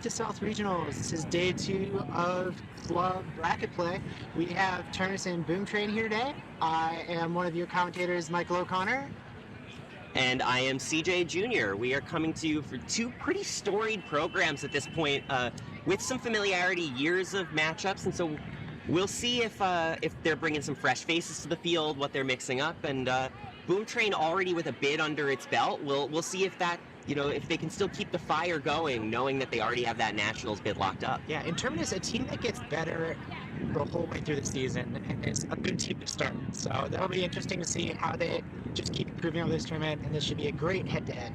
to South Regionals. This is day 2 of club bracket play. We have Terminus and Boom Train here today. I am one of your commentators, Michael O'Connor. And I am CJ Jr. We are coming to you for two pretty storied programs at this point, with some familiarity, years of matchups, and so we'll see if they're bringing some fresh faces to the field, what they're mixing up, and Boom Train already with a bid under its belt. We'll see if that, if they can still keep the fire going, knowing that they already have that Nationals bid locked up. Yeah, and Terminus, a team that gets better the whole way through the season, and it's a good team to start. So that'll be interesting to see how they just keep improving over this tournament, and this should be a great head-to-head.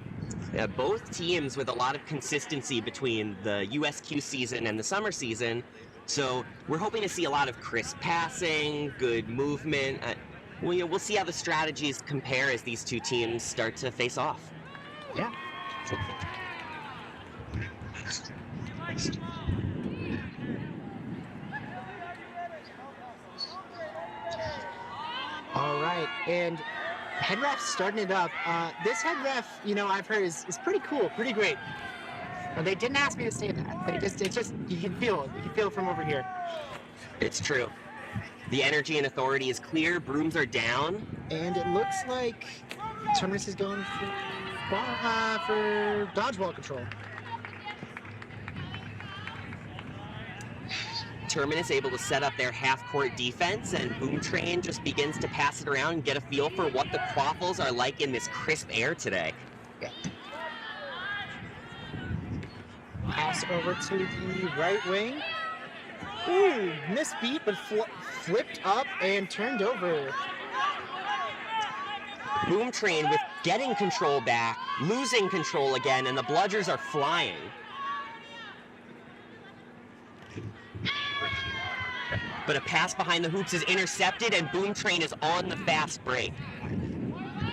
Yeah, both teams with a lot of consistency between the USQ season and the summer season. So we're hoping to see a lot of crisp passing, good movement. We'll see how the strategies compare as these two teams start to face off. Yeah. All right, and head ref's starting it up. This head ref, I've heard is pretty cool, pretty great. And they didn't ask me to say that. It's just, you can feel it. You can feel it from over here. It's true. The energy and authority is clear. Brooms are down. And it looks like Terminus is going for dodgeball control. Terminus able to set up their half-court defense, and Boom Train just begins to pass it around and get a feel for what the quaffles are like in this crisp air today. Yeah. Pass over to the right wing. Ooh, missed beat, but flipped up and turned over. Boom Train with getting control back, losing control again, and the bludgers are flying. But a pass behind the hoops is intercepted, and Boom Train is on the fast break.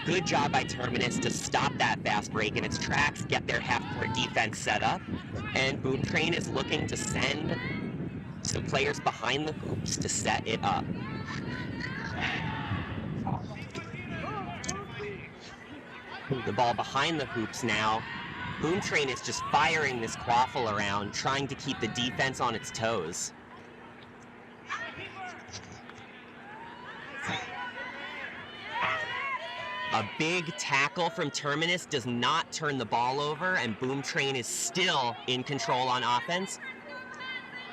Good job by Terminus to stop that fast break in its tracks, get their half-court defense set up, and Boom Train is looking to send some players behind the hoops to set it up. The ball behind the hoops now. Boom Train is just firing this quaffle around, trying to keep the defense on its toes. A big tackle from Terminus does not turn the ball over, and Boom Train is still in control on offense.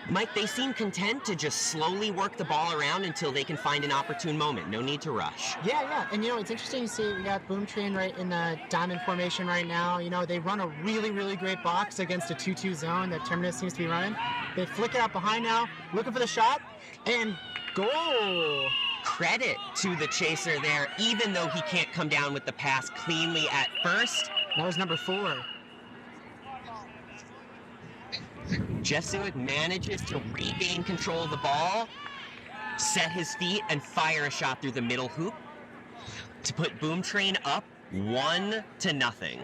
Mike, they seem content to just slowly work the ball around until they can find an opportune moment. No need to rush. Yeah. And, it's interesting to see we got Boom Train right in the diamond formation right now. They run a really, really great box against a 2-2 zone that Terminus seems to be running. They flick it out behind now, looking for the shot, and goal! Credit to the chaser there, even though he can't come down with the pass cleanly at first. That was number 4. Jesuit manages to regain control of the ball, set his feet, and fire a shot through the middle hoop to put Boom Train up 1-0.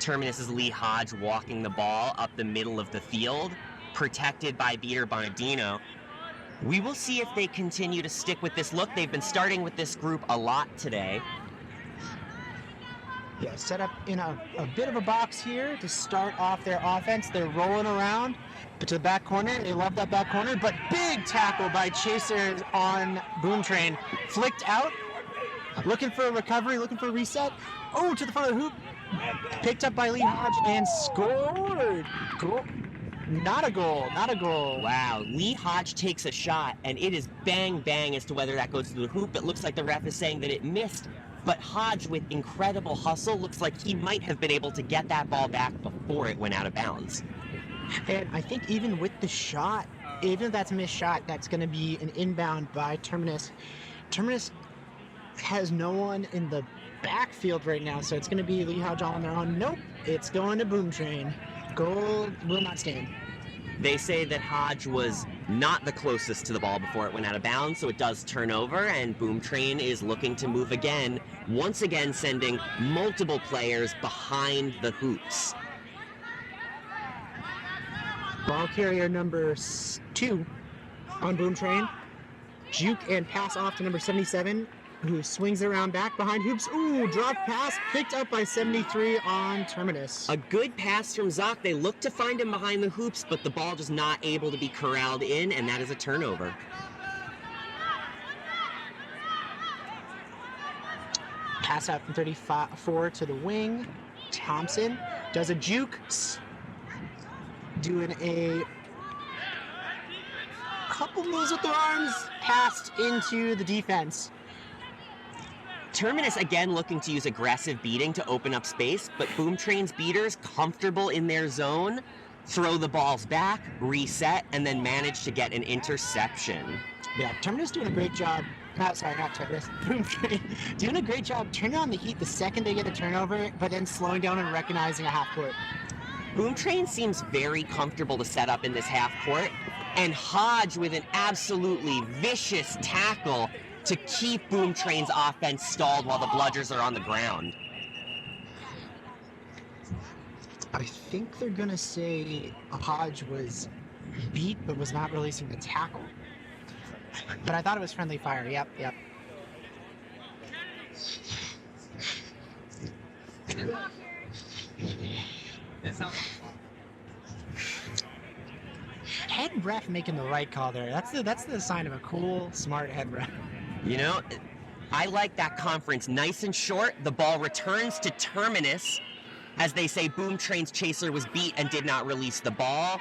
Terminus is Lee Hodge walking the ball up the middle of the field, protected by Peter Bardino. We will see if they continue to stick with this look. They've been starting with this group a lot today. Yeah, set up in a bit of a box here to start off their offense. They're rolling around to the back corner. They love that back corner, but big tackle by Chaser on Boom Train. Flicked out, looking for a recovery, looking for a reset. Oh, to the front of the hoop. Picked up by Lee Hodge and scored. Goal. Not a goal. Wow, Lee Hodge takes a shot, and it is bang, bang as to whether that goes through the hoop. It looks like the ref is saying that it missed, but Hodge, with incredible hustle, looks like he might have been able to get that ball back before it went out of bounds. And I think even with the shot, even if that's a missed shot, that's going to be an inbound by Terminus. Terminus has no one in the backfield right now, so it's going to be Lee Hodge on their own. Nope, it's going to Boom Train. Goal will not stand. They say that Hodge was not the closest to the ball before it went out of bounds, so it does turn over, and Boom Train is looking to move again, once again sending multiple players behind the hoops. Ball carrier number 2 on Boom Train. Juke and pass off to number 77, who swings around back behind hoops. Ooh, drop pass picked up by 73 on Terminus. A good pass from Zoc. They look to find him behind the hoops, but the ball just not able to be corralled in, and that is a turnover. Pass out from 34 to the wing. Thompson does a juke, doing a couple moves with their arms, passed into the defense. Terminus again looking to use aggressive beating to open up space, but Boom Train's beaters, comfortable in their zone, throw the balls back, reset, and then manage to get an interception. Yeah, Terminus doing a great job. Sorry, not Terminus. Boom Train doing a great job turning on the heat the second they get a turnover, but then slowing down and recognizing a half court. Boom Train seems very comfortable to set up in this half court, and Hodge with an absolutely vicious tackle to keep Boom Train's offense stalled while the Bludgers are on the ground. I think they're gonna say Hodge was beat but was not releasing the tackle. But I thought it was friendly fire. Yep. Head ref making the right call there. That's the sign of a cool, smart head ref. You know, I like that conference. Nice and short. The ball returns to Terminus. As they say, Boom Train's chaser was beat and did not release the ball.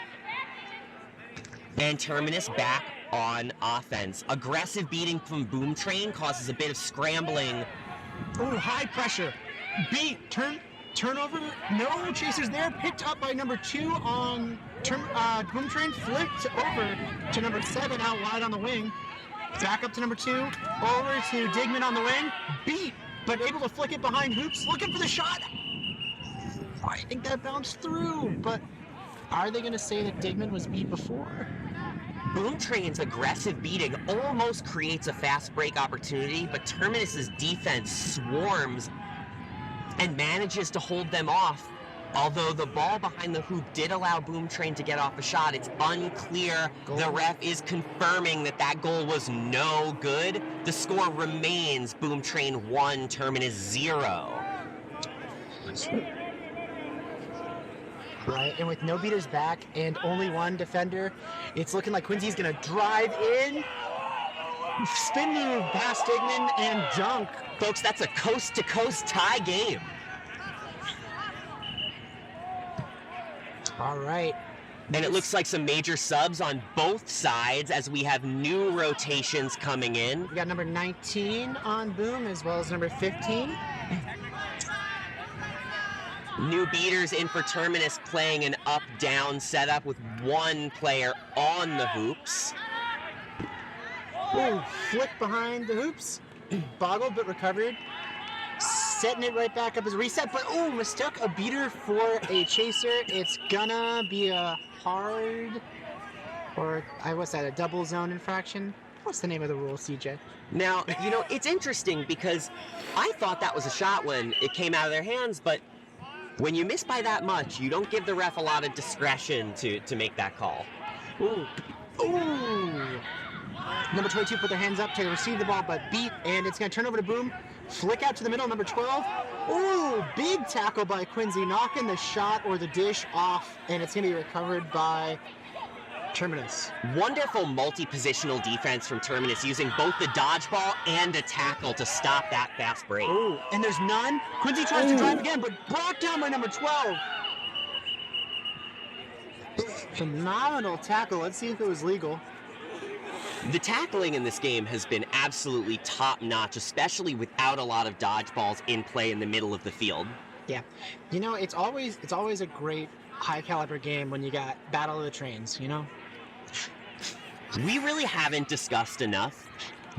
And Terminus back on offense. Aggressive beating from Boom Train causes a bit of scrambling. Oh, high pressure. Beat. Turnover. No chasers there. Picked up by number 2 on Boom Train. Flipped over to number 7 out wide on the wing. Back up to number 2. Over to Digman on the wing. Beat, but able to flick it behind hoops. Looking for the shot. I think that bounced through, but are they going to say that Digman was beat before? Boom Train's aggressive beating almost creates a fast break opportunity, but Terminus's defense swarms and manages to hold them off. Although the ball behind the hoop did allow Boom Train to get off a shot, it's unclear. Goal. The ref is confirming that goal was no good. The score remains Boom Train 1, Terminus 0. Right, and with no beaters back and only one defender, it's looking like Quincy's gonna drive in, spin move past Digman, and dunk. Folks, that's a coast-to-coast tie game. All right. And it looks like some major subs on both sides as we have new rotations coming in. We got number 19 on Boom as well as number 15. New beaters in for Terminus playing an up-down setup with one player on the hoops. Ooh, flick behind the hoops. Boggled but recovered. Setting it right back up as a reset, but ooh, mistook a beater for a chaser. It's gonna be a hard, or what's that, a double zone infraction? What's the name of the rule, CJ? Now, you know, it's interesting because I thought that was a shot when it came out of their hands, but when you miss by that much, you don't give the ref a lot of discretion to make that call. Ooh. Number 22 put their hands up to receive the ball, but beat, and it's going to turn over to Boom. Flick out to the middle, number 12. Ooh, big tackle by Quincy, knocking the shot or the dish off, and it's going to be recovered by Terminus. Wonderful multi-positional defense from Terminus, using both the dodgeball and a tackle to stop that fast break. Ooh, and there's none. Quincy tries to drive again, but brought down by number 12. Phenomenal tackle. Let's see if it was legal. The tackling in this game has been absolutely top-notch, especially without a lot of dodgeballs in play in the middle of the field. Yeah, you know, it's always a great high-caliber game when you got Battle of the Trains, you know? We really haven't discussed enough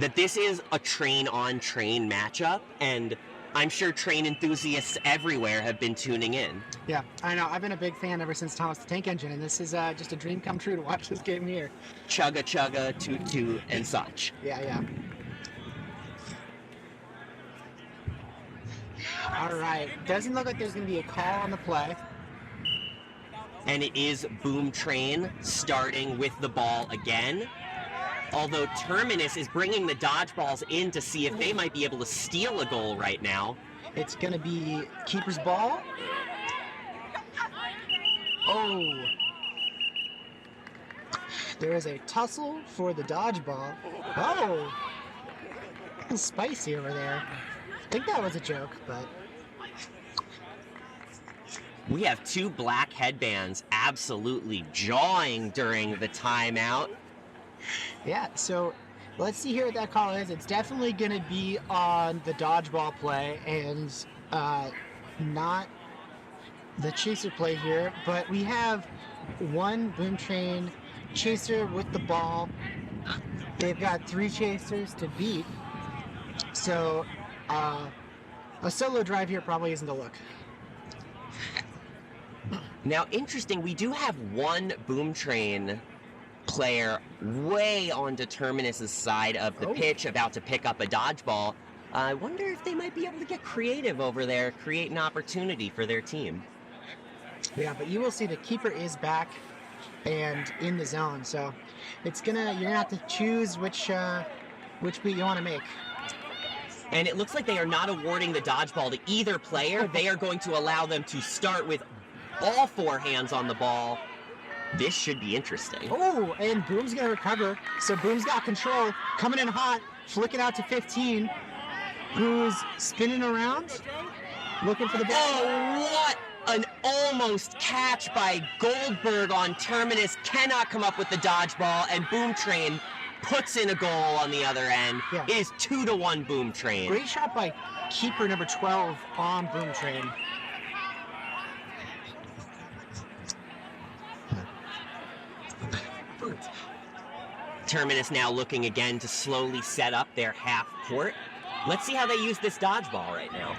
that this is a train-on-train matchup, and I'm sure train enthusiasts everywhere have been tuning in. Yeah, I know. I've been a big fan ever since Thomas the Tank Engine, and this is just a dream come true to watch this game here. Chugga chugga, toot toot, and such. Yeah. All right. Doesn't look like there's going to be a call on the play. And it is Boom Train starting with the ball again. Although Terminus is bringing the dodgeballs in to see if they might be able to steal a goal right now. It's going to be keeper's ball. Oh. There is a tussle for the dodgeball. Oh. A little spicy over there. I think that was a joke, but... We have two black headbands absolutely jawing during the timeout. Yeah, so let's see here what that call is. It's definitely going to be on the dodgeball play and not the chaser play here. But we have one Boom Train chaser with the ball. They've got 3 chasers to beat. So a solo drive here probably isn't a look. Now, interesting, we do have one Boom Train player way on Terminus' side of the pitch about to pick up a dodgeball. I wonder if they might be able to get creative over there, create an opportunity for their team. Yeah, but you will see the keeper is back and in the zone, so you're gonna have to choose which beat you want to make. And it looks like they are not awarding the dodgeball to either player. They are going to allow them to start with all 4 hands on the ball. This should be interesting. Oh, and Boom's going to recover. So Boom's got control. Coming in hot. Flicking out to 15. Who's spinning around. Looking for the ball. Oh, what an almost catch by Goldberg on Terminus. Cannot come up with the dodgeball. And Boom Train puts in a goal on the other end. Yeah. It is 2-1 Boom Train. Great shot by keeper number 12 on Boom Train. Terminus now looking again to slowly set up their half court. Let's see how they use this dodgeball right now.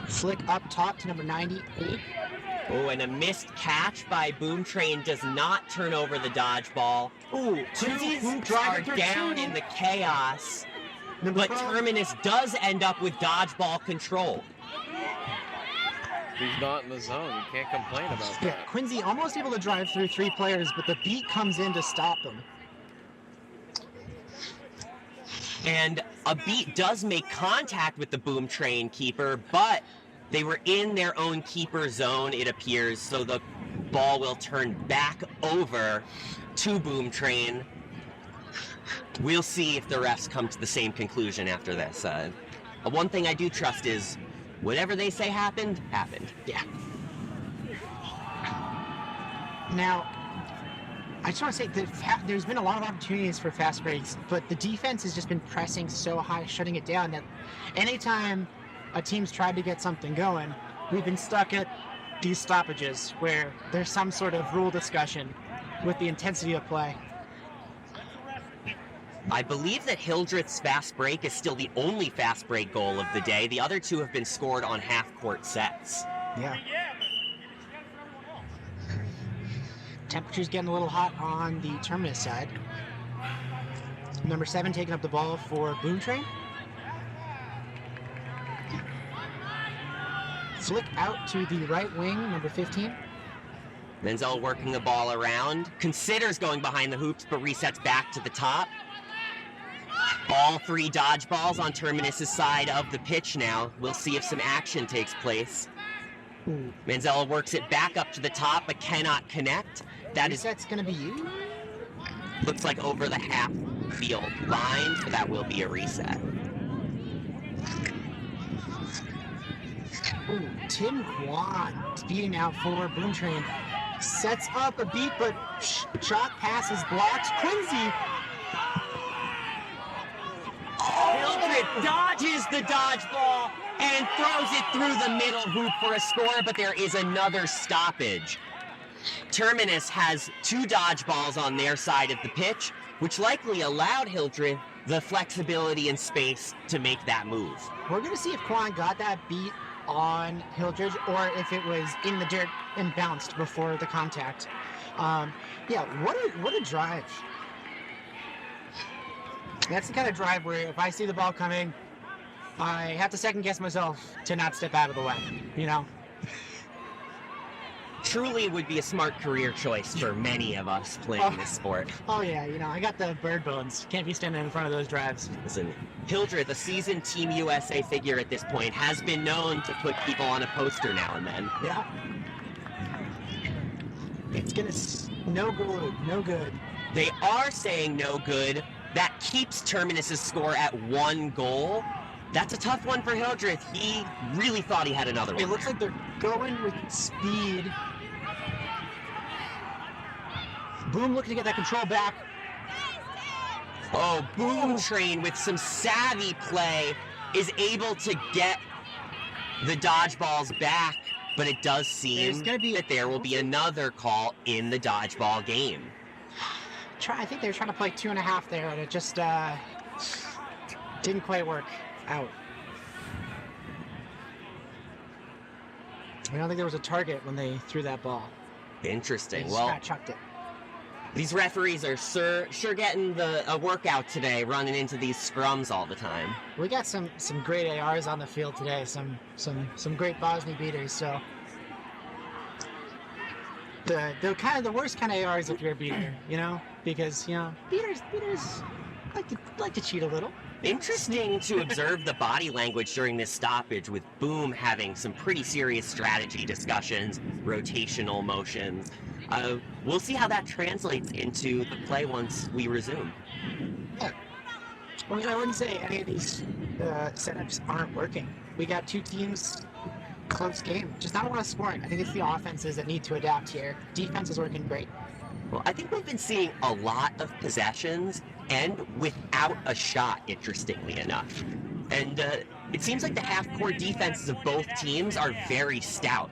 Flick up top to number 98. Oh, and a missed catch by Boom Train does not turn over the dodgeball. Oh, 2 hoops are down in the chaos, but Terminus does end up with dodgeball control. He's not in the zone. You can't complain about Yeah, that. Quincy almost able to drive through 3 players, but the beat comes in to stop them. And a beat does make contact with the Boom Train keeper, but they were in their own keeper zone, it appears, so the ball will turn back over to Boom Train. We'll see if the refs come to the same conclusion after this. One thing I do trust is whatever they say happened, happened. Yeah. Now, I just want to say that there's been a lot of opportunities for fast breaks, but the defense has just been pressing so high, shutting it down, that anytime a team's tried to get something going, we've been stuck at these stoppages where there's some sort of rule discussion with the intensity of play. I believe that Hildreth's fast break is still the only fast break goal of the day. The other 2 have been scored on half-court sets. Yeah. Temperature's getting a little hot on the Terminus side. Number 7 taking up the ball for Boom Train. Flick out to the right wing, number 15. Menzel working the ball around, considers going behind the hoops, but resets back to the top. All 3 dodgeballs on Terminus' side of the pitch now. We'll see if some action takes place. Ooh. Menzel works it back up to the top, but cannot connect. That Reset's gonna be you? looks like over the half field line, so that will be a reset. Ooh, Tim Kwan speeding out for Boom Train. Sets up a beat, but shot pass is blocked. Quincy! Hildreth dodges the dodgeball and throws it through the middle hoop for a score, but there is another stoppage. Terminus has 2 dodgeballs on their side of the pitch, which likely allowed Hildreth the flexibility and space to make that move. We're gonna see if Kwan got that beat on Hildreth or if it was in the dirt and bounced before the contact. Yeah, what a drive. That's the kind of drive where if I see the ball coming, I have to second guess myself to not step out of the way, you know? truly would be a smart career choice for many of us playing this sport. Oh yeah, I got the bird bones. Can't be standing in front of those drives. Listen, Hildreth, a seasoned Team USA figure at this point, has been known to put people on a poster now and then. Yeah. It's gonna no good, no good. They are saying no good. That keeps Terminus' score at 1 goal. That's a tough one for Hildreth. He really thought he had another one. It looks like they're going with speed. Boom looking to get that control back. Oh, Boom Train with some savvy play is able to get the dodgeballs back, but it does seem that there will be another call in the dodgeball game. I think they were trying to play 2.5 there, and it just didn't quite work out. I don't think there was a target when they threw that ball. Interesting. They Well, chucked it. these referees are sure getting a workout today, running into these scrums all the time. We got some great ARs on the field today. Some great Bosnia beaters. So the kind of the worst kind of ARs if you're a beater, because beaters like to cheat a little. Interesting to observe the body language during this stoppage, with Boom having some pretty serious strategy discussions, rotational motions. We'll see how that translates into the play once we resume. Yeah. Well, I wouldn't say any of these setups aren't working. We got two teams, close game. Just not a lot of scoring. I think it's the offenses that need to adapt here. Defense is working great. Well, I think we've been seeing a lot of possessions and without a shot, interestingly enough. And it seems like the half-court defenses of both teams are very stout.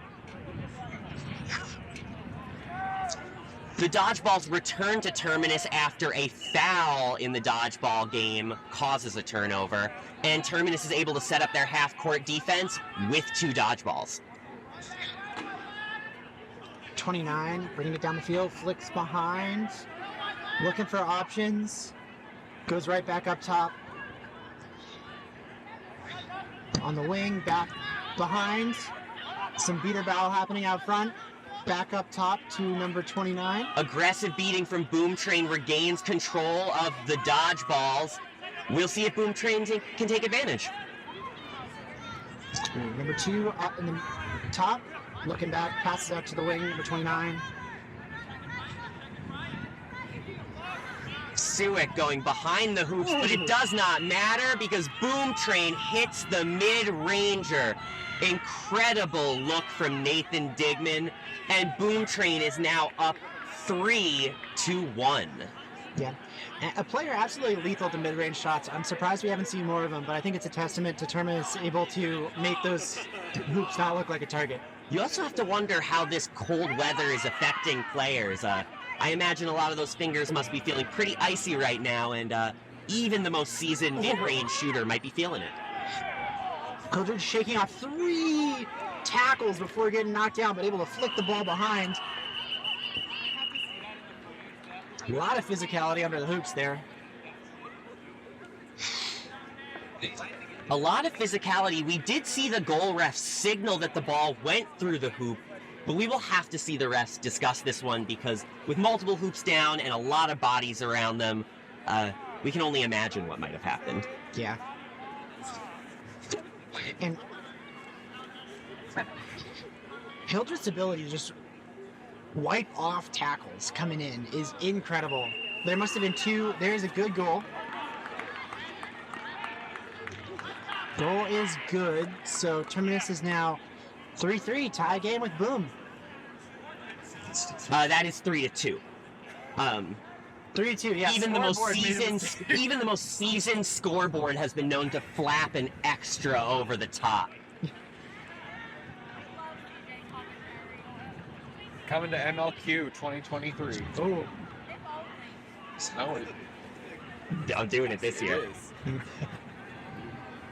The dodgeballs return to Terminus after a foul in the dodgeball game causes a turnover, and Terminus is able to set up their half-court defense with 2 dodgeballs. 29, bringing it down the field, flicks behind, looking for options, goes right back up top. On the wing, back behind, some beater battle happening out front. Back up top to number 29. Aggressive beating from Boom Train regains control of the dodgeballs. We'll see if Boom Train can take advantage. Number 2 up in the top, looking back, passes out to the wing, number 29. Suick going behind the hoops, but it does not matter because Boom Train hits the mid-ranger. Incredible look from Nathan Digman, and Boom Train is now up 3-1. Yeah, a player absolutely lethal to mid-range shots. I'm surprised we haven't seen more of them, but I think it's a testament to Terminus able to make those hoops not look like a target. You also have to wonder how this cold weather is affecting players. I imagine a lot of those fingers must be feeling pretty icy right now, and even the most seasoned mid-range shooter might be feeling it. Coulter shaking off 3 tackles before getting knocked down, but able to flick the ball behind. A lot of physicality under the hoops there. A lot of physicality. We did see the goal ref signal that the ball went through the hoop, but we will have to see the refs discuss this one because with multiple hoops down and a lot of bodies around them, we can only imagine what might have happened. Yeah. And Hildreth's ability to just wipe off tackles coming in is incredible. There must have been 2. There's a good goal. Goal is good. So Terminus is now 3-3, tie game with Boom. That is 3-2. 3-2, yeah. Even the most seasoned scoreboard has been known to flap an extra over the top. Coming to MLQ 2023. Oh. Oh, I'm doing it this year.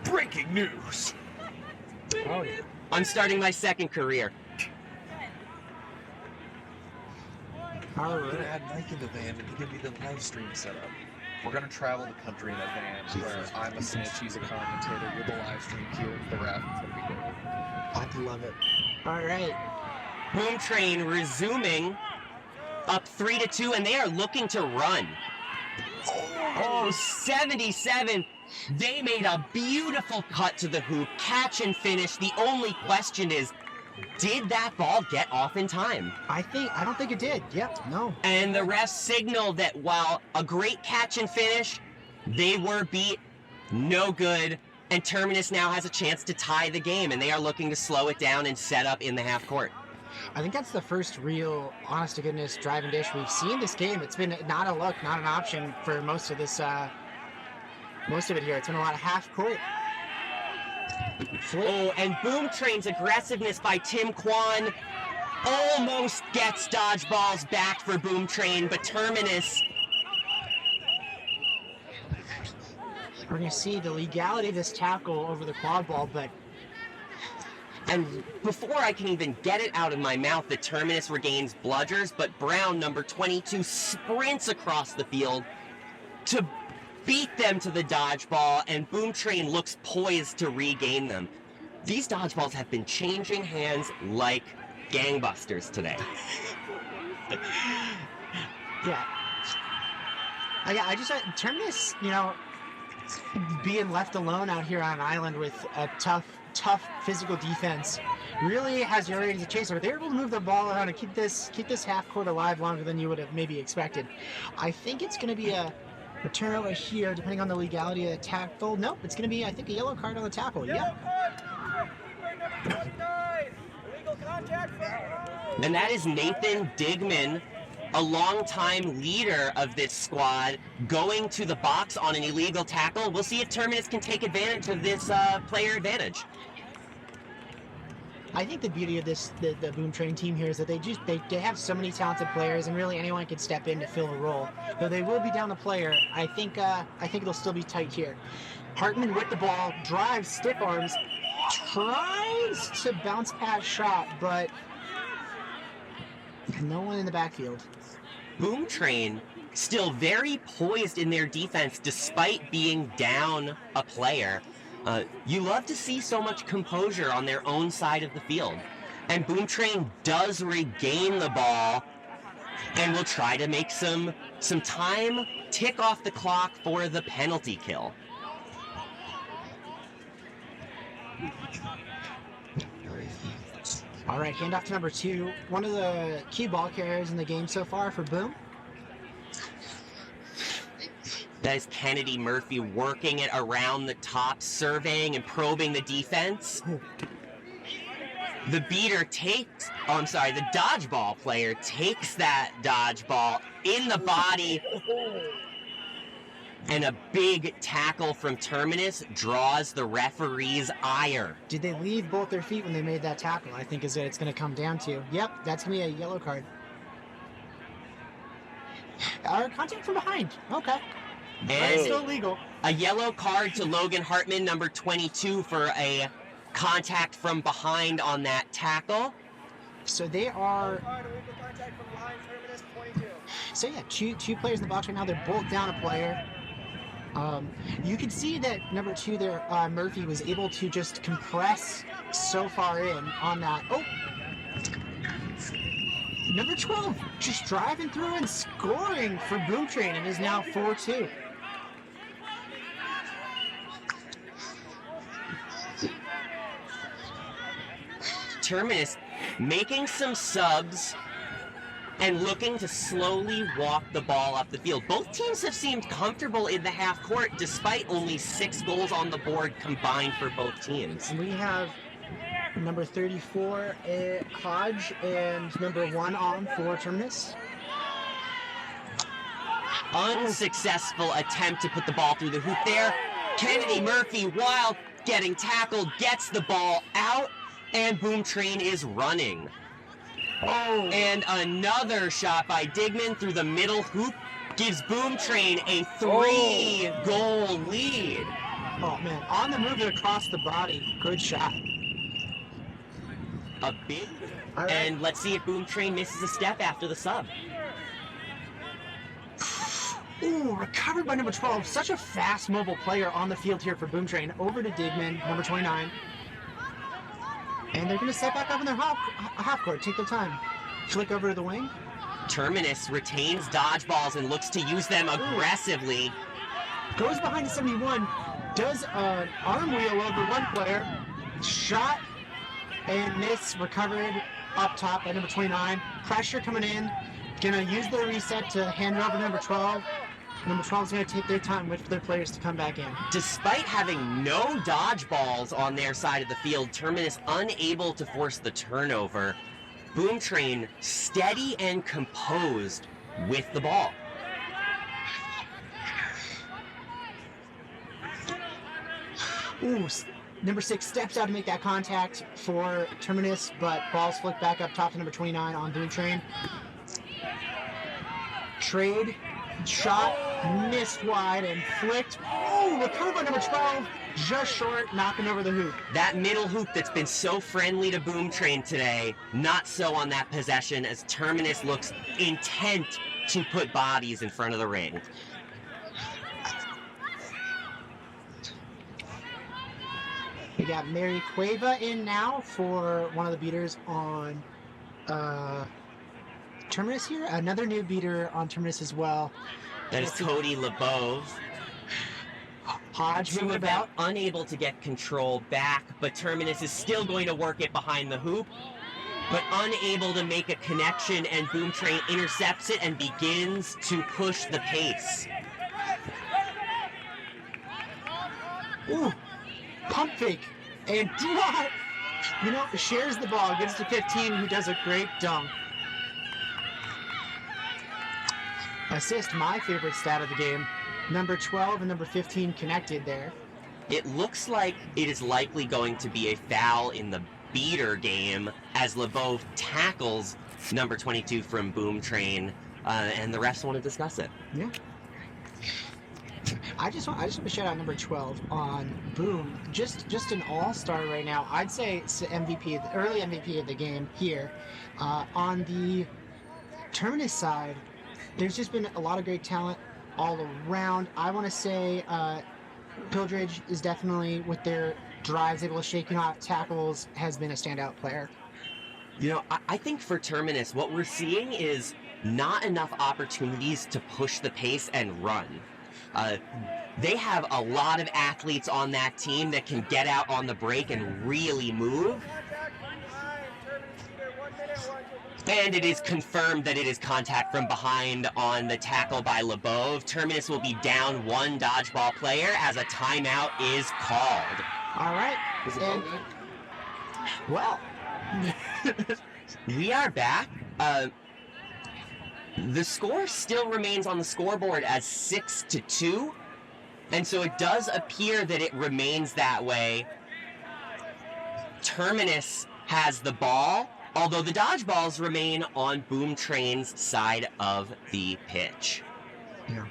Breaking news. Oh, yeah. I'm starting my second career. I'm gonna add Mike in the van and give me the live stream setup. We're gonna travel the country in a van where I'm a snitch, he's a commentator, you're the live stream here, the ref. It's gonna be great. I love it. All right. Boom Train resuming up 3-2, and they are looking to run. Oh, 77. They made a beautiful cut to the hoop, catch and finish. The only question is, did that ball get off in time? I don't think it did. Yep, no. And the refs signaled that while a great catch and finish, they were beat. No good. And Terminus now has a chance to tie the game, and they are looking to slow it down and set up in the half court. I think that's the first real, honest-to-goodness drive and dish we've seen this game. It's been not a look, not an option for most of this, most of it here. It's been a lot of half court. Oh, and Boom Train's aggressiveness by Tim Kwan almost gets dodgeballs back for Boom Train, but Terminus... We're going to see the legality of this tackle over the quad ball, but... And before I can even get it out of my mouth, the Terminus regains bludgers, but Brown, number 22, sprints across the field to beat them to the dodgeball, and Boom Train looks poised to regain them. These dodgeballs have been changing hands like gangbusters today. Yeah. I just, Terminus, you know, being left alone out here on an island with a tough physical defense really has generated a chase. But they're able to move the ball around and keep this half court alive longer than you would have maybe expected. I think it's going to be a turnover here, depending on the legality of the tackle. Nope, it's going to be, I think, a yellow card on the tackle. Yep. And that is Nathan Digman, a longtime leader of this squad, going to the box on an illegal tackle. We'll see if Terminus can take advantage of this player advantage. I think the beauty of this, the Boom Train team here, is that they have so many talented players, and really anyone can step in to fill a role. Though they will be down the player, I think it'll still be tight here. Hartman with the ball, drives, stiff arms, tries to bounce past shot, but no one in the backfield. Boom Train still very poised in their defense despite being down a player. You love to see so much composure on their own side of the field. And Boom Train does regain the ball and will try to make some time tick off the clock for the penalty kill. All right, handoff to number 2. One of the key ball carriers in the game so far for Boom. That is Kennedy Murphy working it around the top, surveying and probing the defense. The dodgeball player takes that dodgeball in the body. And a big tackle from Terminus draws the referee's ire. Did they leave both their feet when they made that tackle? I think is what it's going to come down to. Yep, that's going to be a yellow card. Our contact from behind. Okay. And still legal. A yellow card to Logan Hartman, number 22, for a contact from behind on that tackle. So they are... So yeah, two players in the box right now. They're both down a player. You can see that number 2 there, Murphy, was able to just compress so far in on that. Oh! Number 12 just driving through and scoring for Boom Train and is now 4-2. Terminus making some subs and looking to slowly walk the ball up the field. Both teams have seemed comfortable in the half court despite only 6 goals on the board combined for both teams. And we have number 34, Hodge, and number 1 on for Terminus. Unsuccessful attempt to put the ball through the hoop there. Kennedy Murphy, while getting tackled, gets the ball out, and Boom Train is running. Oh, and another shot by Digman through the middle hoop gives Boom Train a 3-goal lead. Oh man, on the move across the body. Good shot. A big, right. And let's see if Boom Train misses a step after the sub. Ooh, recovered by number 12. Such a fast, mobile player on the field here for Boom Train. Over to Digman, number 29. And they're going to set back up in their half court. Take their time. Flick over to the wing. Terminus retains dodgeballs and looks to use them aggressively. Goes behind the 71. Does an arm wheel over one player. Shot and miss. Recovered up top by number 29. Pressure coming in. Going to use their reset to hand it over to number 12. Number 12 is going to take their time, wait for their players to come back in. Despite having no dodgeballs on their side of the field, Terminus unable to force the turnover. Boom Train steady and composed with the ball. Ooh, number 6 steps out to make that contact for Terminus, but ball's flicked back up top to number 29 on Boom Train. Trade, shot, missed wide and flicked. Oh, recovered by number 12, just short, knocking over the hoop. That middle hoop that's been so friendly to Boom Train today, not so on that possession as Terminus looks intent to put bodies in front of the ring. We got Mary Cueva in now for one of the beaters on Terminus here. Another new beater on Terminus as well. That is Cody Lebov. Hodge moving about. Unable to get control back, but Terminus is still going to work it behind the hoop, but unable to make a connection, and Boom Train intercepts it and begins to push the pace. Ooh, pump fake and drop. You know, shares the ball, gets to 15, who does a great dunk. Assist, my favorite stat of the game. Number 12 and number 15 connected there. It looks like it is likely going to be a foul in the beater game as Lebov tackles number 22 from Boom Train, and the refs want to discuss it. Yeah. I just want to shout out number 12 on Boom. Just an all-star right now. I'd say it's the MVP, the early MVP of the game here. On the Terminus side, there's just been a lot of great talent all around. I want to say Pildridge is definitely, with their drives, able to shaking off tackles, has been a standout player. You know, I think for Terminus, what we're seeing is not enough opportunities to push the pace and run. They have a lot of athletes on that team that can get out on the break and really move. And it is confirmed that it is contact from behind on the tackle by Lebov. Terminus will be down one dodgeball player as a timeout is called. All right. And, well, we are back. The score still remains on the scoreboard as 6-2, and so it does appear that it remains that way. Terminus has the ball, although the dodgeballs remain on Boom Train's side of the pitch. Yeah.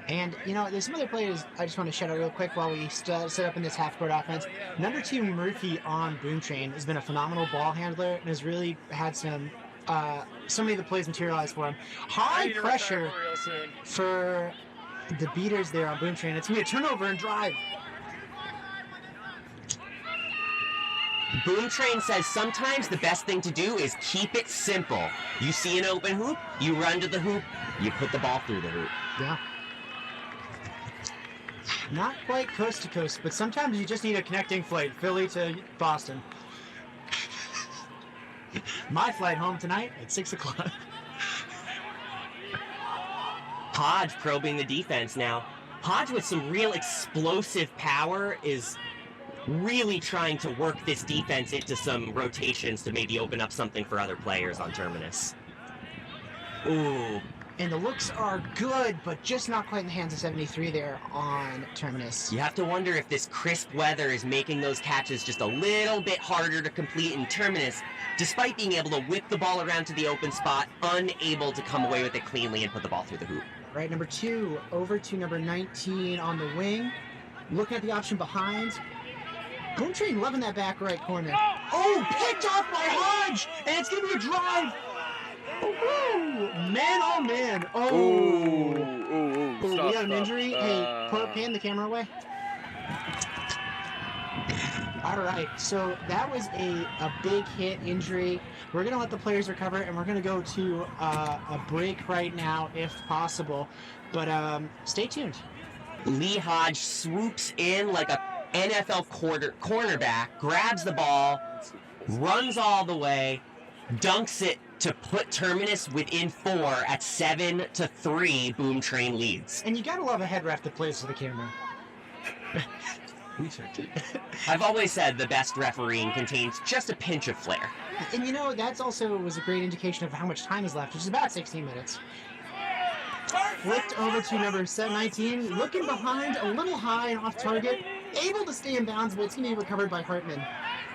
And, you know, there's some other players I just want to shout out real quick while we set up in this half-court offense. Number 2, Murphy on Boom Train has been a phenomenal ball handler and has really had some many of the plays materialize for him. High pressure for the beaters there on Boom Train. It's going to be a turnover and drive. Boom Train says sometimes the best thing to do is keep it simple. You see an open hoop, you run to the hoop, you put the ball through the hoop. Yeah. Not quite coast to coast, but sometimes you just need a connecting flight, Philly to Boston. My flight home tonight at 6 o'clock. Hodge probing the defense now. Hodge with some real explosive power is really trying to work this defense into some rotations to maybe open up something for other players on Terminus. Ooh. And the looks are good, but just not quite in the hands of 73 there on Terminus. You have to wonder if this crisp weather is making those catches just a little bit harder to complete in Terminus, despite being able to whip the ball around to the open spot, unable to come away with it cleanly and put the ball through the hoop. Right, number 2, over to number 19 on the wing. Looking at the option behind. Boom Train loving that back right corner. Oh, picked off by Hodge! And it's going to be a drive! Ooh, man, oh man. Oh. Ooh, We got an injury. Hey, pan the camera away. All right, so that was a big hit injury. We're going to let the players recover, and we're going to go to a break right now, if possible. But stay tuned. Lee Hodge swoops in like a NFL cornerback, grabs the ball, runs all the way, dunks it to put Terminus within 4 at 7-3. Boom Train leads. And you got to love a head ref that plays for the camera. I've always said the best refereeing contains just a pinch of flair. And you know, that's also was a great indication of how much time is left, which is about 16 minutes. Flipped over to number 719, looking behind, a little high and off target, able to stay in bounds, but it's going to be recovered by Hartman.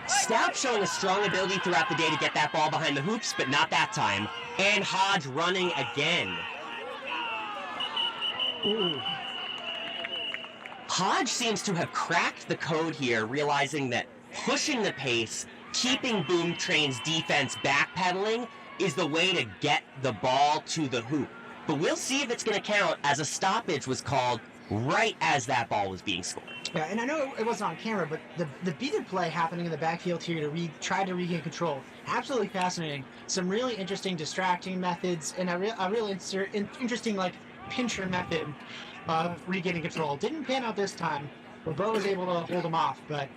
Stout showing a strong ability throughout the day to get that ball behind the hoops, but not that time. And Hodge running again. Ooh. Hodge seems to have cracked the code here, realizing that pushing the pace, keeping Boom Train's defense backpedaling is the way to get the ball to the hoop. But we'll see if it's going to count, as a stoppage was called right as that ball was being scored. Yeah, and I know it wasn't on camera, but the beaded play happening in the backfield here to try to regain control, absolutely fascinating. Some really interesting distracting methods, and a really interesting like pincher method of regaining control. Didn't pan out this time, but Bo was able to hold him off, but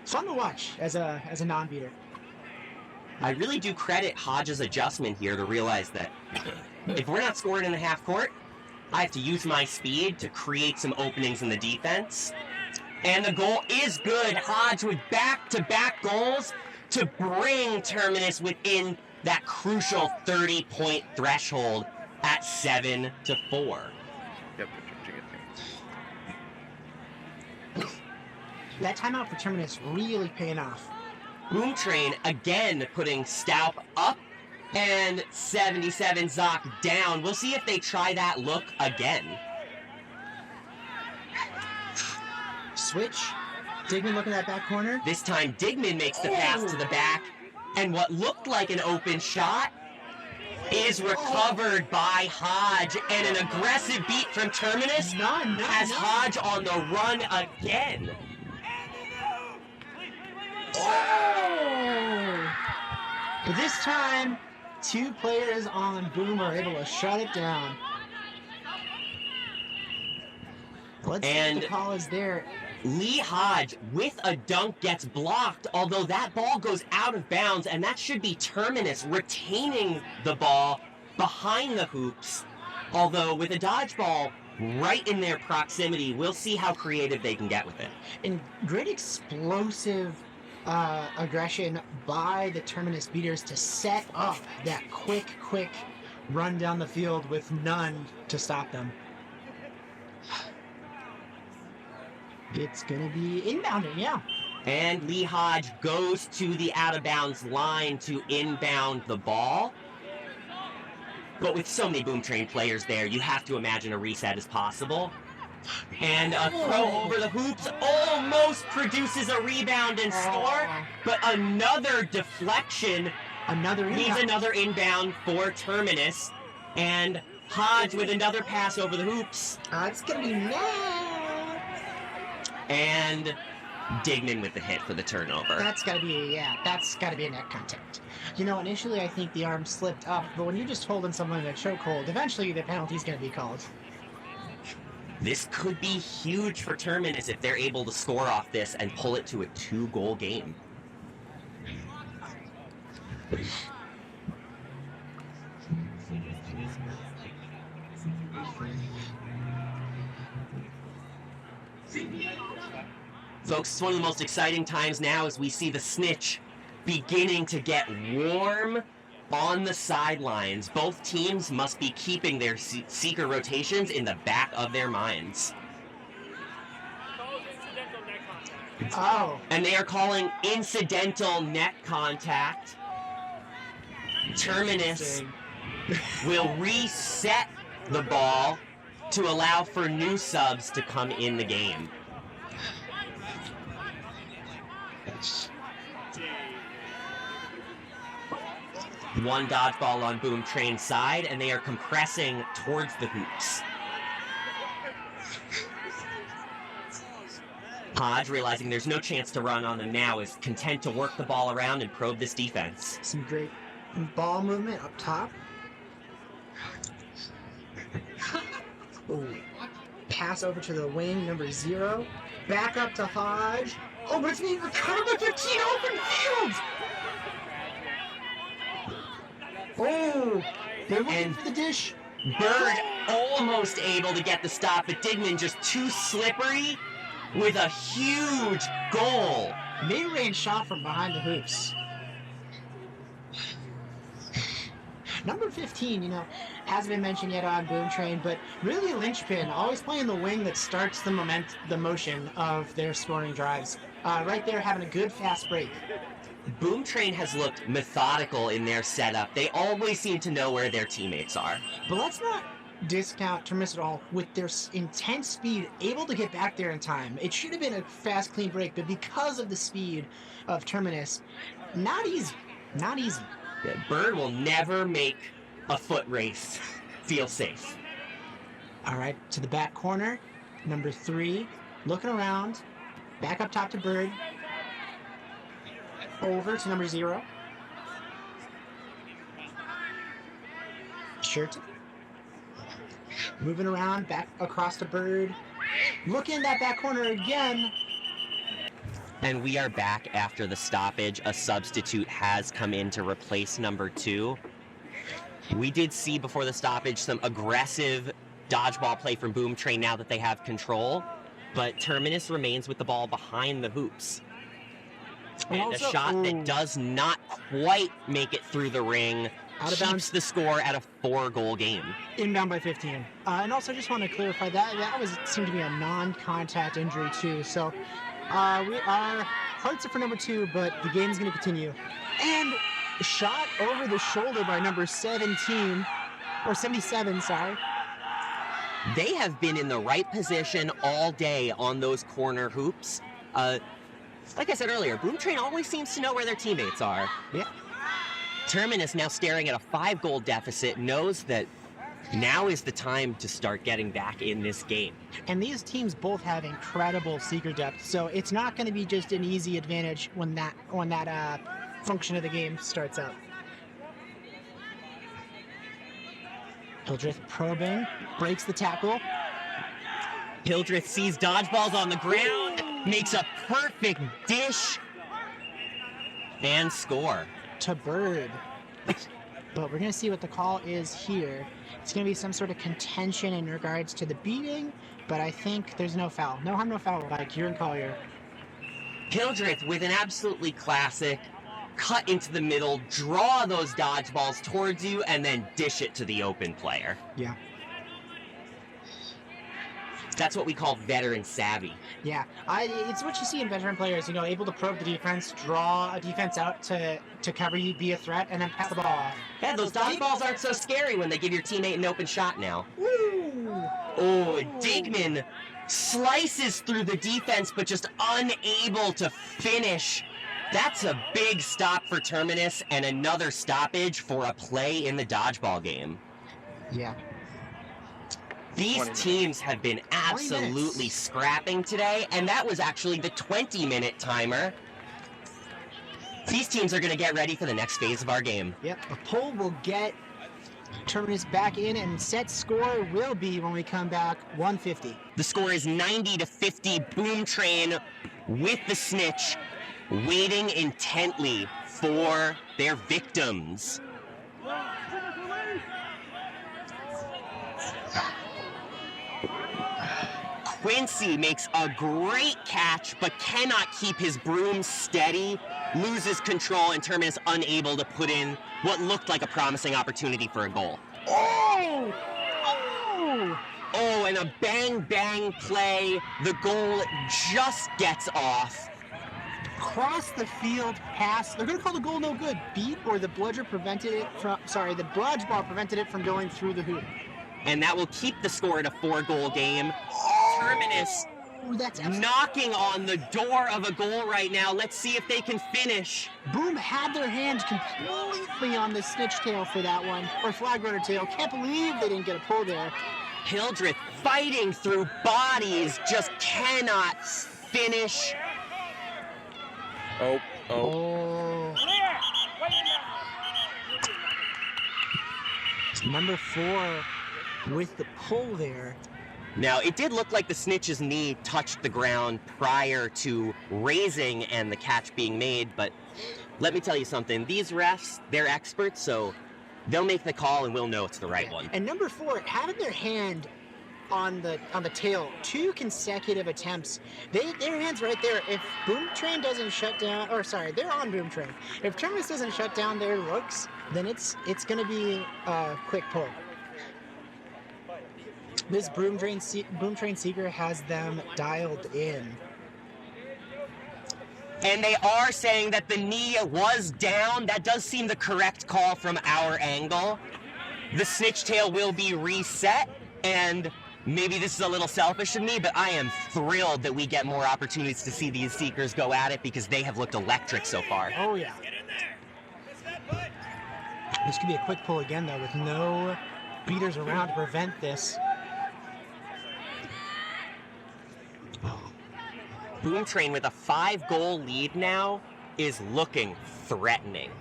fun to watch as a non-beater. I really do credit Hodge's adjustment here to realize that if we're not scoring in the half court, I have to use my speed to create some openings in the defense. And the goal is good. Hodge with back-to-back goals to bring Terminus within that crucial 30-point threshold at 7-4. Yep, That timeout for Terminus really paying off. Boom Train again putting Staup up and 77 Zoc down. We'll see if they try that look again. Switch. Digman looking at that back corner. This time Digman makes the pass to the back, and what looked like an open shot is recovered by Hodge, and an aggressive beat from Terminus has Hodge on the run again. Oh! But this time, two players on Boom are able to shut it down. Let's see what the call is there. Lee Hodge with a dunk gets blocked, although that ball goes out of bounds, and that should be Terminus retaining the ball behind the hoops. Although with a dodgeball right in their proximity, we'll see how creative they can get with it. And great explosive aggression by the Terminus beaters to set up that quick run down the field with none to stop them. It's going to be inbounding, yeah. And Lee Hodge goes to the out-of-bounds line to inbound the ball. But with so many Boom Train players there, you have to imagine a reset is possible. And a throw over the hoops almost produces a rebound and score, but another deflection needs another inbound for Terminus. And Hodge with another pass over the hoops. It's going to be net. And Digman with the hit for the turnover. That's got to be a net contact. You know, initially I think the arm slipped up, but when you're just holding someone in a chokehold, eventually the penalty's going to be called. This could be huge for Terminus if they're able to score off this and pull it to a 2-goal game. Folks, it's one of the most exciting times now as we see the snitch beginning to get warm on the sidelines. Both teams must be keeping their seeker rotations in the back of their minds. Oh. And they are calling incidental net contact. Terminus will reset the ball to allow for new subs to come in the game. One dodgeball on Boom Train's side, and they are compressing towards the hoops. Hodge, realizing there's no chance to run on them now, is content to work the ball around and probe this defense. Some great ball movement up top. Ooh. Pass over to the wing, number 0. Back up to Hodge. Oh, but it's being recovered by 15, open field! Oh, they're looking for the dish. Bird almost able to get the stop, but Digman just too slippery with a huge goal. Mid-range shot from behind the hoops. Number 15, hasn't been mentioned yet on Boom Train, but really a linchpin, always playing the wing that starts the motion of their scoring drives. Right there, having a good fast break. Boom Train has looked methodical in their setup. They always seem to know where their teammates are. But let's not discount Terminus at all. With their intense speed, able to get back there in time. It should have been a fast, clean break, but because of the speed of Terminus, not easy. Not easy. Bird will never make a foot race feel safe. All right, to the back corner, number 3, looking around, back up top to Bird, over to number 0. Shirt. Moving around, back across to Bird, looking that back corner again. And we are back after the stoppage. A substitute has come in to replace number 2. We did see before the stoppage some aggressive dodgeball play from Boom Train now that they have control, but Terminus remains with the ball behind the hoops. And also, a shot that does not quite make it through the ring keeps the score at a 4-goal game. Inbound by 15. And also, just want to clarify that seemed to be a non-contact injury too. So our hearts are for number 2, but the game's going to continue. And shot over the shoulder by number 17 or 77. Sorry. They have been in the right position all day on those corner hoops. Like I said earlier, Boom Train always seems to know where their teammates are. Yeah. Terminus, now staring at a 5-goal deficit, knows that now is the time to start getting back in this game. And these teams both have incredible seeker depth, so it's not going to be just an easy advantage when that function of the game starts out. Hildreth probing, breaks the tackle. Hildreth sees dodgeballs on the ground, makes a perfect dish, and score. To Bird. But we're going to see what the call is here. It's going to be some sort of contention in regards to the beating, but I think there's no foul. No harm, no foul, like Kieran Collier. Hildreth with an absolutely classic cut into the middle, draw those dodgeballs towards you, and then dish it to the open player. Yeah. That's what we call veteran savvy. Yeah, it's what you see in veteran players, able to probe the defense, draw a defense out to cover you, be a threat, and then pass the ball off. Yeah, those dodgeballs aren't so scary when they give your teammate an open shot now. Woo! Oh, Digman slices through the defense, but just unable to finish. That's a big stop for Terminus and another stoppage for a play in the dodgeball game. Yeah. These teams have been absolutely scrapping today, and that was actually the 20-minute timer. These teams are going to get ready for the next phase of our game. Yep, a pull will get Terminus back in, and set score will be, when we come back, 150. The score is 90-50. Boom Train with the snitch, waiting intently for their victims. Quincy makes a great catch, but cannot keep his broom steady, loses control, and Terminus unable to put in what looked like a promising opportunity for a goal. Oh! Oh! Oh, and a bang-bang play. The goal just gets off. Cross the field pass. They're going to call the goal no good. Beat, or the bludger prevented it from, the bludge ball prevented it from going through the hoop. And that will keep the score at a 4-goal game. Terminus knocking on the door of a goal right now. Let's see if they can finish. Boom had their hands completely on the snitch tail for that one, or flag runner tail. Can't believe they didn't get a pull there. Hildreth fighting through bodies, just cannot finish. Oh. Number 4 with the pull there. Now, it did look like the snitch's knee touched the ground prior to raising and the catch being made, but let me tell you something. These refs, they're experts, so they'll make the call and we'll know it's the right one. And number 4, having their hand on the tail, 2 consecutive attempts. Their hand's right there. If Boom Train doesn't shut down, or sorry, they're on Boom Train. If Terminus doesn't shut down their looks, then it's going to be a quick pull. This Boom Train Seeker has them dialed in. And they are saying that the knee was down. That does seem the correct call from our angle. The snitch tail will be reset, and maybe this is a little selfish of me, but I am thrilled that we get more opportunities to see these Seekers go at it because they have looked electric so far. Oh, yeah. This could be a quick pull again, though, with no beaters around to prevent this. Boom Train with a 5-goal lead now is looking threatening.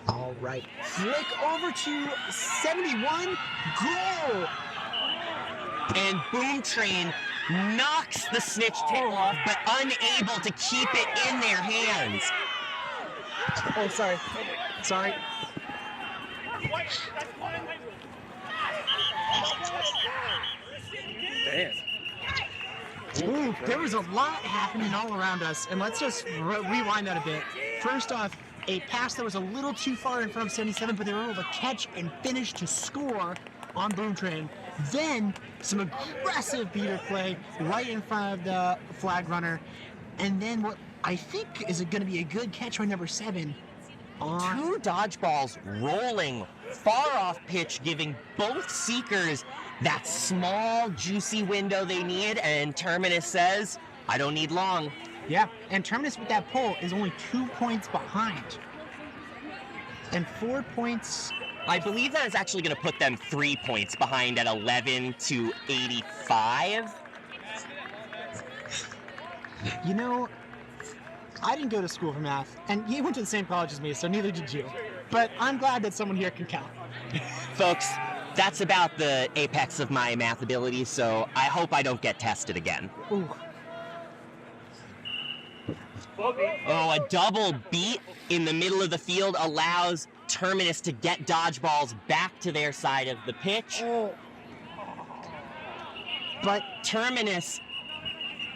All right. Flick over to 71. Goal! And Boom Train knocks the snitch tail off, but unable to keep it in their hands. Oh, sorry. Sorry. Damn. Ooh, there was a lot happening all around us, and let's just rewind that a bit. First off, a pass that was a little too far in front of 77, but they were able to catch and finish to score on Boom Train. Then, some aggressive beater play right in front of the flag runner, and then what I think is going to be a good catch by number 7. 2 dodgeballs rolling far off pitch, giving both Seekers that small, juicy window they need, and Terminus says, I don't need long. Yeah, and Terminus with that pull is only 2 points behind. And 4 points... I believe that is actually going to put them 3 points behind at 11 to 85. You know, I didn't go to school for math, and you went to the same college as me, so neither did you. But I'm glad that someone here can count. Folks, that's about the apex of my math ability, so I hope I don't get tested again. Ooh. Oh, a double beat in the middle of the field allows Terminus to get dodgeballs back to their side of the pitch. Oh. But Terminus,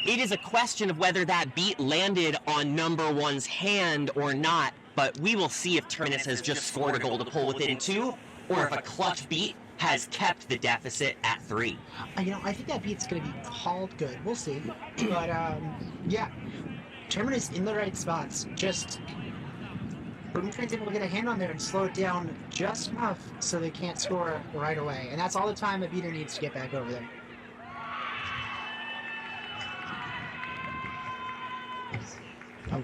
it is a question of whether that beat landed on number 1's hand or not, but we will see if Terminus has just scored a goal to pull within 2, or if a clutch beat has kept the deficit at 3. You know, I think that beat's going to be called good. We'll see. But, yeah. Terminus in the right spots. Just... Boom Train's able to get a hand on there and slow it down just enough so they can't score right away. And that's all the time a beater needs to get back over there. Oh.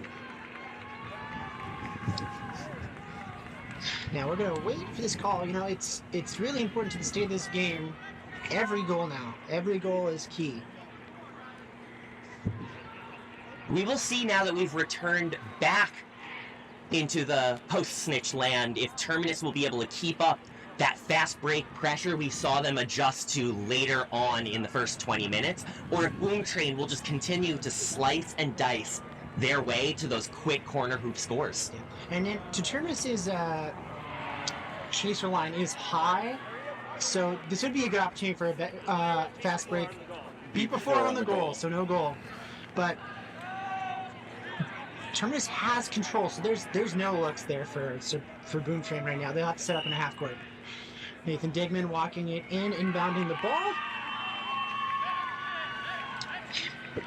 Now we're gonna wait for this call. You know, it's really important to the state of this game. Every goal now. Every goal is key. We will see now that we've returned back into the post-snitch land if Terminus will be able to keep up that fast break pressure we saw them adjust to later on in the first 20 minutes, or if Boom Train will just continue to slice and dice their way to those quick corner hoop scores. And then to Terminus's chaser line is high, so this would be a good opportunity for a fast break. Beat before on the goal, so no goal. But Terminus has control, so there's no looks there for Boom Train right now. They'll have to set up in a half court. Nathan Digman walking it in, inbounding the ball.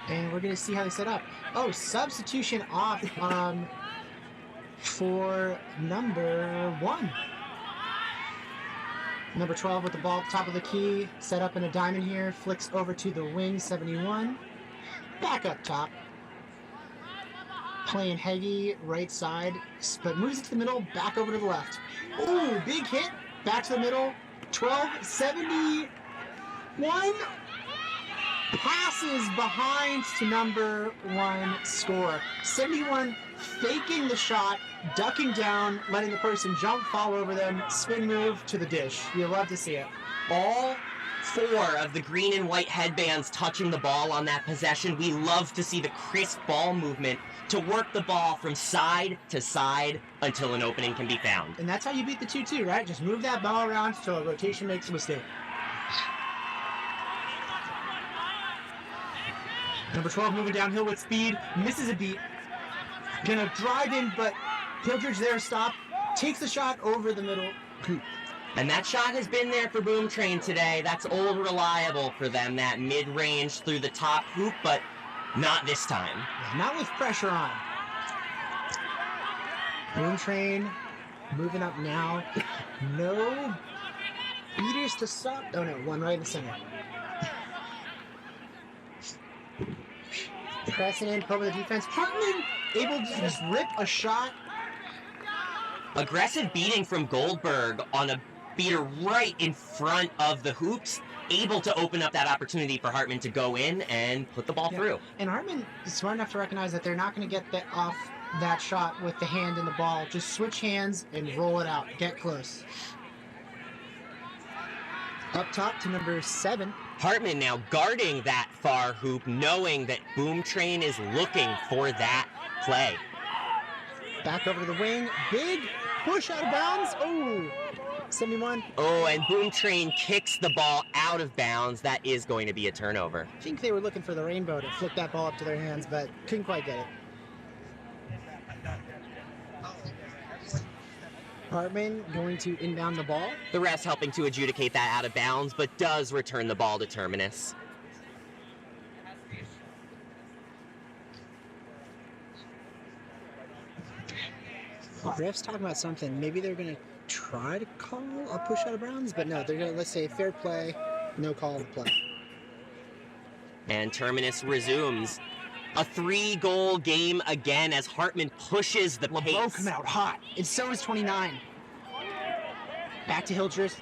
And we're going to see how they set up. Oh, substitution off for number 1. Number 12 with the ball at the top of the key. Set up in a diamond here. Flicks over to the wing, 71. Back up top. playing heavy right side, but moves it to the middle, back over to the left. Ooh, big hit, back to the middle. 12-71. Passes behind to number 1 score. 71 faking the shot, ducking down, letting the person jump, fall over them, spin move to the dish. You love to see it. All 4 of the green and white headbands touching the ball on that possession. We love to see the crisp ball movement to work the ball from side to side until an opening can be found. And that's how you beat the 2-2, right? Just move that ball around so a rotation makes a mistake. Number 12 moving downhill with speed, misses a beat. Gonna drive in, but Hildridge there stop, takes the shot over the middle. And that shot has been there for Boom Train today. That's old reliable for them, that mid-range through the top hoop, but not this time. Yeah, not with pressure on. Boom Train moving up now. No beaters to stop. Oh no, one right in the center. Pressing in, over the defense. Hartman able to just rip a shot. Aggressive beating from Goldberg on a beater right in front of the hoops, able to open up that opportunity for Hartman to go in and put the ball through. And Hartman is smart enough to recognize that they're not going to get that off that shot with the hand in the ball. Just switch hands and roll it out. Get close. Up top to number 7. Hartman now guarding that far hoop, knowing that Boom Train is looking for that play. Back over to the wing. Big push out of bounds. Oh, 71. Oh, and Boom Train kicks the ball out of bounds. That is going to be a turnover. I think they were looking for the rainbow to flick that ball up to their hands, but couldn't quite get it. Hartman going to inbound the ball. The refs helping to adjudicate that out of bounds, but does return the ball to Terminus. Refs talking about something. Maybe they're going to try to call a push out of bounds, but no, they're going to, let's say, fair play, no call of play. And Terminus resumes. A 3-goal game again as Hartman pushes the pace. LeBeau come out hot, and so is 29. Back to Hildreth.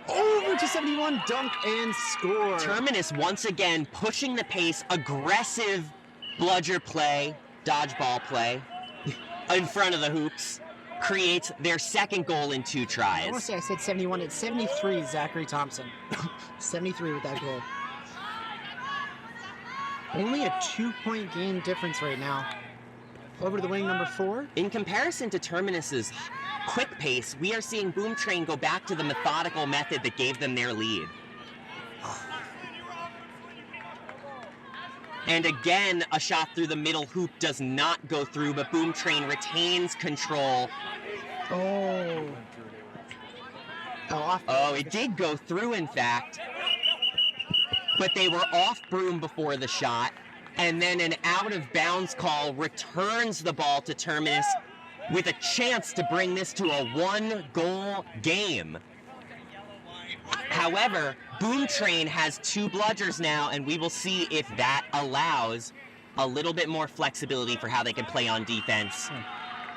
Over to 71, dunk and score. Terminus once again pushing the pace, aggressive bludger play, dodgeball play, in front of the hoops, creates their second goal in 2 tries. I want to say I said 71, it's 73, Zachary Thompson. 73 with that goal. Only a 2-point game difference right now. Over to the wing, number 4. In comparison to Terminus's quick pace, we are seeing Boom Train go back to the methodical method that gave them their lead. And again, a shot through the middle hoop does not go through, but Boom Train retains control. Oh. Oh, it did go through, in fact. But they were off Broom before the shot, and then an out-of-bounds call returns the ball to Terminus with a chance to bring this to a 1-goal game. However, Boom Train has 2 bludgers now, and we will see if that allows a little bit more flexibility for how they can play on defense.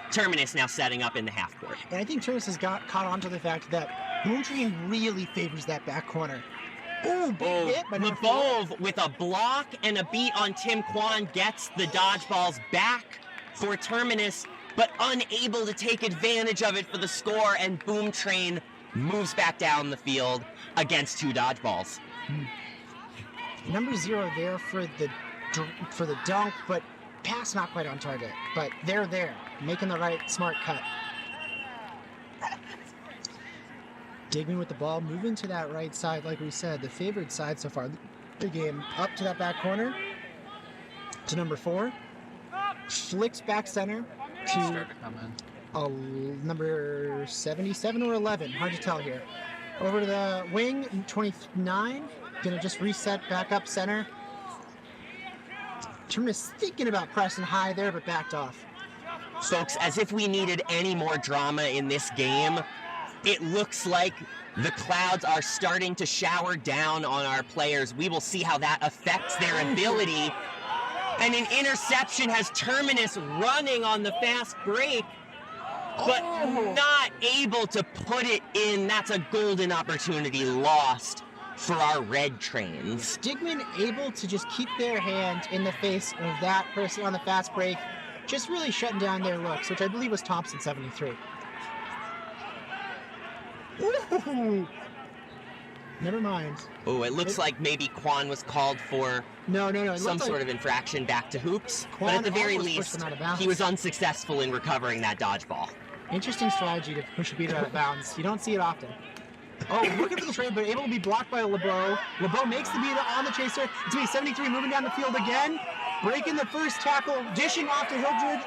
Terminus now setting up in the half court. And I think Terminus has caught on to the fact that Boom Train really favors that back corner. Oh, big hit by LeBeau with a block and a beat on Tim Kwan gets the dodgeballs back for Terminus, but unable to take advantage of it for the score, and Boom Train moves back down the field against 2 dodgeballs. Number 0 there for the dunk, but pass not quite on target. But they're there, making the right smart cut. Digman with the ball, moving to that right side, like we said, the favored side so far. The game up to that back corner to number 4. Flicks back center to number 77 or 11, hard to tell here. Over to the wing, 29, gonna just reset back up center. Terminus thinking about pressing high there, but backed off. Folks, as if we needed any more drama in this game, it looks like the clouds are starting to shower down on our players. We will see how that affects their ability And an interception has Terminus running on the fast break, but not able to put it in. That's a golden opportunity lost for our red trains. Digman able to just keep their hand in the face of that person on the fast break, just really shutting down their looks, which I believe was Thompson 73. Ooh. Never mind. Oh, it looks like maybe Quan was called for No. some sort of infraction back to hoops, but at the very least, he was unsuccessful in recovering that dodgeball. Interesting strategy to push a beater out of bounds. You don't see it often. Oh, looking for the trade, but able to be blocked by LeBeau. LeBeau makes the beater on the chaser. It's going to be 73 moving down the field again. Breaking the first tackle, dishing off to Hildred.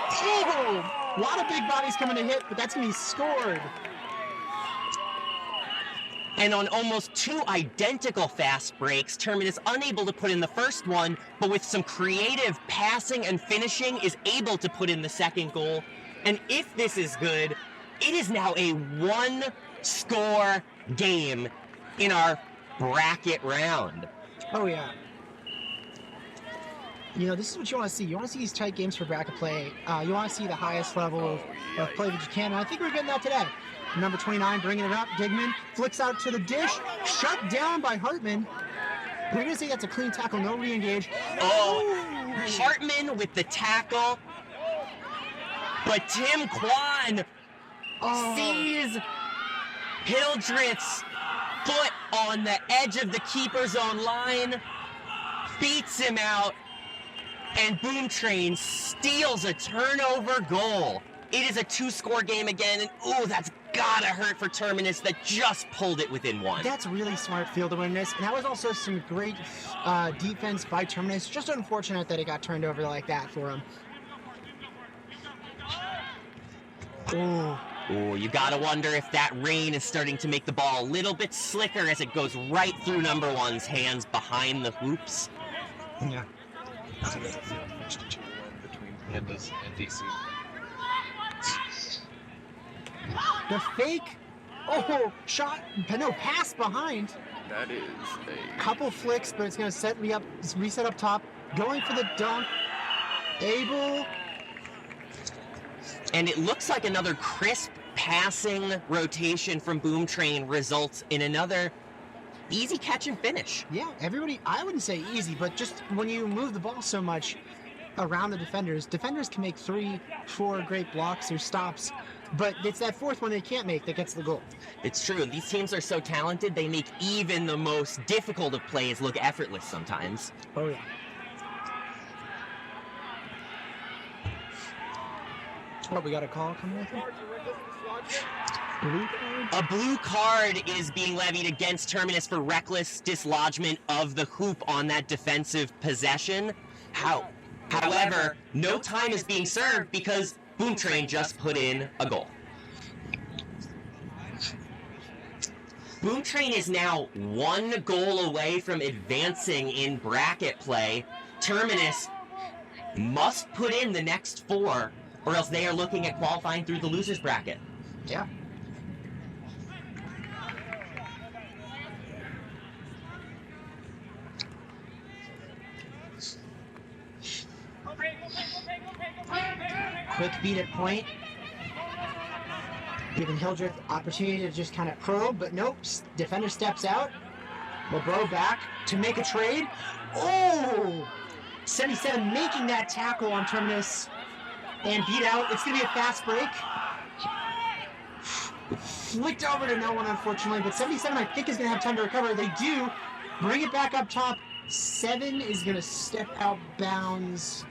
Oh! A lot of big bodies coming to hit, but that's going to be scored. And on almost two identical fast breaks, Terminus unable to put in the first one, but with some creative passing and finishing is able to put in the second goal. And if this is good, it is now a one-score game in our bracket round. Oh, yeah. You know, this is what you want to see. You want to see these tight games for bracket play. You want to see the highest level of play that you can. And I think we're getting that today. Number 29 bringing it up. Digman flicks out to the dish. Shut down by Hartman. We're going to say that's a clean tackle. No re-engage. Oh, Hartman with the tackle. But Tim Kwan sees Hildred's foot on the edge of the keeper's own line, beats him out, and Boom Train steals a turnover goal. It is a two-score game again, and ooh, that's gotta hurt for Terminus that just pulled it within one. That's really smart field awareness, and that was also some great defense by Terminus. Just unfortunate that it got turned over like that for him. Ooh, you gotta wonder if that rain is starting to make the ball a little bit slicker as it goes right through number one's hands behind the hoops. Yeah. So there's a 2-2 win between Pandas and DC. The fake, shot, no, pass behind. That is a Couple flicks, but it's going to set me up, reset up top. Going for the dunk. Able. And it looks like another crisp passing rotation from Boom Train results in another easy catch and finish. Yeah, everybody, I wouldn't say easy, but just when you move the ball so much around the defenders can make 3-4 great blocks or stops, but it's that fourth one they can't make that gets the goal. It's true. These teams are so talented, they make even the most difficult of plays look effortless sometimes. Oh, yeah. Oh, we got a call coming with it? Blue card? A blue card is being levied against Terminus for reckless dislodgement of the hoop on that defensive possession. However, no time is being served because Boom Train just put in a goal. Boom Train is now one goal away from advancing in bracket play. Terminus must put in the next 4, or else they are looking at qualifying through the losers bracket. Yeah. Quick beat at point. Giving Hildreth opportunity to just kind of probe, but nope. Defender steps out. LeBeau back to make a trade. Oh! 77 making that tackle on Terminus and beat out. It's going to be a fast break. Flicked over to no one, unfortunately, but 77 I think is going to have time to recover. They do. Bring it back up top. 7 is going to step out bounds.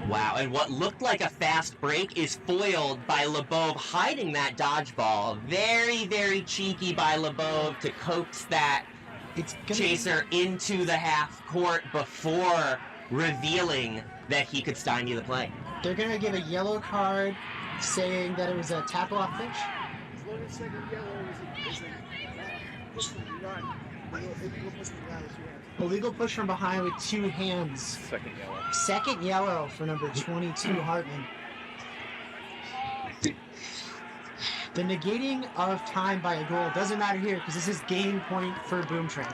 Wow, and what looked like a fast break is foiled by LeBeau hiding that dodgeball. Very, very cheeky by LeBeau to coax that chaser into the half court before revealing that he could stymie the play. They're going to give a yellow card saying that it was a tackle off pitch. Illegal push from behind with 2 hands. second yellow. Second yellow for number 22, Hartman. The negating of time by a goal doesn't matter here because this is game point for Boom Train.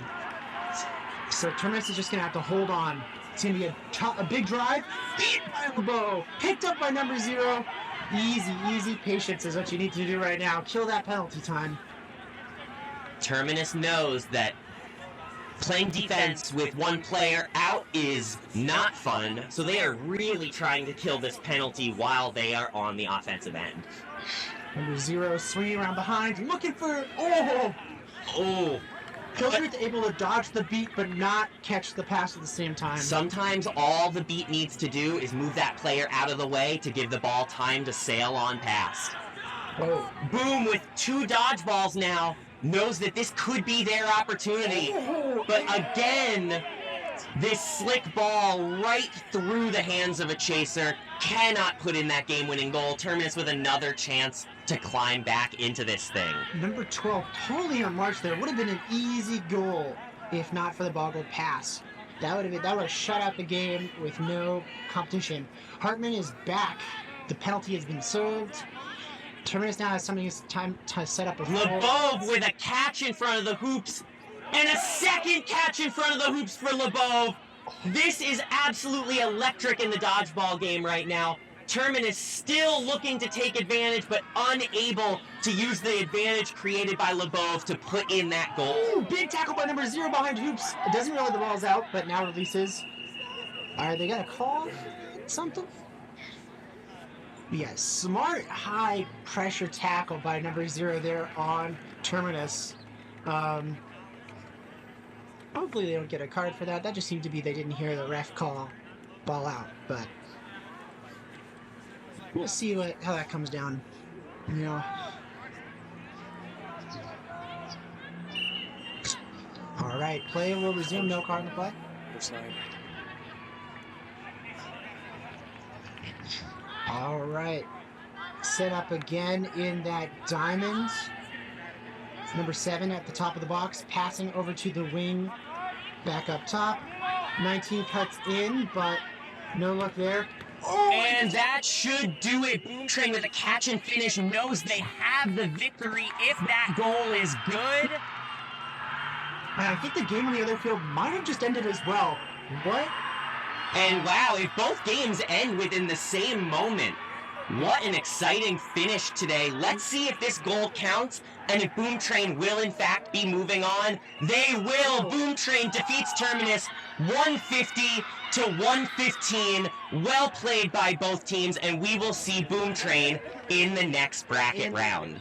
So Terminus is just going to have to hold on. It's going to be a big drive. Beat by LeBeau. Picked up by number 0. Easy patience is what you need to do right now. Kill that penalty time. Terminus knows that playing defense with one player out is not fun, so they are really trying to kill this penalty while they are on the offensive end. Number 0 swinging around behind, looking for... Oh! Hildreth able to dodge the beat but not catch the pass at the same time. Sometimes all the beat needs to do is move that player out of the way to give the ball time to sail on past. Whoa. Boom with 2 dodgeballs now. Knows that this could be their opportunity. But again, this slick ball right through the hands of a chaser cannot put in that game-winning goal. Terminus with another chance to climb back into this thing. Number 12 totally on march there. Would have been an easy goal if not for the boggle pass. That would have shut out the game with no competition. Hartman is back. The penalty has been served. Terminus now has time to set up a LeBeau with a catch in front of the hoops, and a second catch in front of the hoops for LeBeau. This is absolutely electric in the dodgeball game right now. Terminus still looking to take advantage, but unable to use the advantage created by LeBeau to put in that goal. Ooh, big tackle by number 0 behind hoops. It doesn't realize the ball's out, but now releases. Are they gonna call something? Yes, smart high pressure tackle by number 0 there on Terminus. Hopefully they don't get a card for that. That just seemed to be they didn't hear the ref call ball out, but we'll see how that comes down. You know. All right, play will resume. No card in the play. First 9. All right, set up again in that diamond. Number 7 at the top of the box, passing over to the wing, back up top. 19 cuts in, but no luck there. Oh, and that should do it. Boom Train with a catch and finish knows they have the victory if that goal is good. I think the game on the other field might have just ended as well. What? And wow, if both games end within the same moment, what an exciting finish today. Let's see if this goal counts and if Boom Train will in fact be moving on. They will. Boom Train defeats Terminus 150 to 115. Well played by both teams, and we will see Boom Train in the next bracket round.